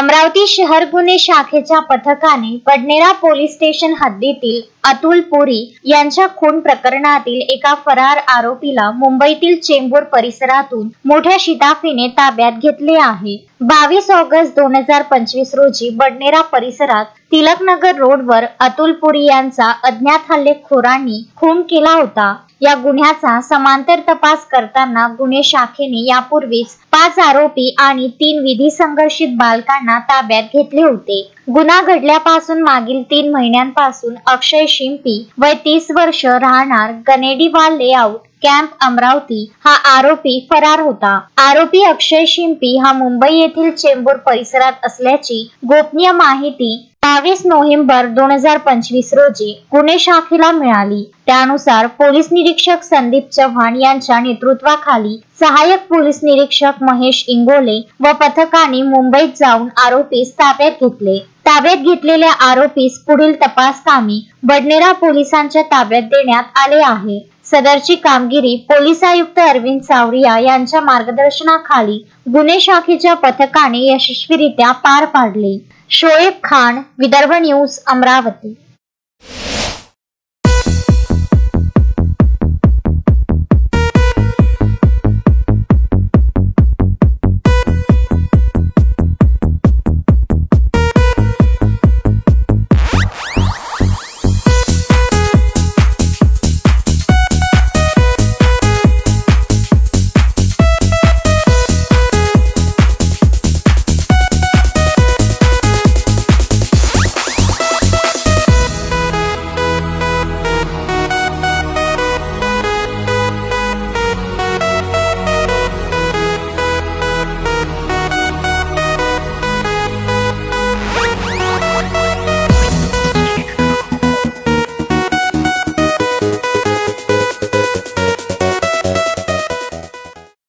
अमरावती शहर गुन्हे शाखेच्या पथकाने बडनेरा पोलीस स्टेशन हद्दीतील अतुल पुरी यांच्या खून प्रकरणातील एका फरार आरोपीला मुंबईतील चेंबूर परिसरातून मोठ्या शिताफीने ताब्यात घेतले आहे। 22 ऑगस्ट 2025 रोजी बडनेरा परिसरात तिलकनगर रोडवर अतुल पुरी यांचा अज्ञात हल्लेखोरांनी खून केला होता। या गुन्ह्याचा समांतर तपास करताना गुन्हे शाखेने यापूर्वीच 5 आरोपी आणि 3 विधी संघर्षित बालकांना ताब्यात घेतले होते। गुन्हा घडल्यापासून मागील 3 महिन्यांपासून अक्षय शिंपी वय 30 वर्ष राहणार गनेडीवाल लेआउट कॅम्प अमरावती हा आरोपी फरार होता। आरोपी अक्षय शिंपी हा मुंबई येथील चेंबूर परिसरात असल्याची गोपनीय माहिती 22 नोव्हेंबर 2025 रोजी गुन्हे शाखेला मिळाली। त्यानुसार पोलीस निरीक्षक संदीप चव्हाण यांच्या नेतृत्वाखाली सहाय्यक पोलीस निरीक्षक महेश इंगोले व पथकाने मुंबईत जाऊन आरोपीस ताब्यात घेतले। ताब्यात घेतलेल्या आरोपीस पुढील तपास कामी बडनेरा पोलिसांच्या ताब्यात देण्यात आले आहे। सदरची कामगिरी पोलीस आयुक्त अरविंद सावरिया यांच्या मार्गदर्शनाखाली गुन्हे शाखेच्या पथकाने यशस्वीरित्या पार पाडली। शोएब खान, विदर्भ न्यूज, अमरावती।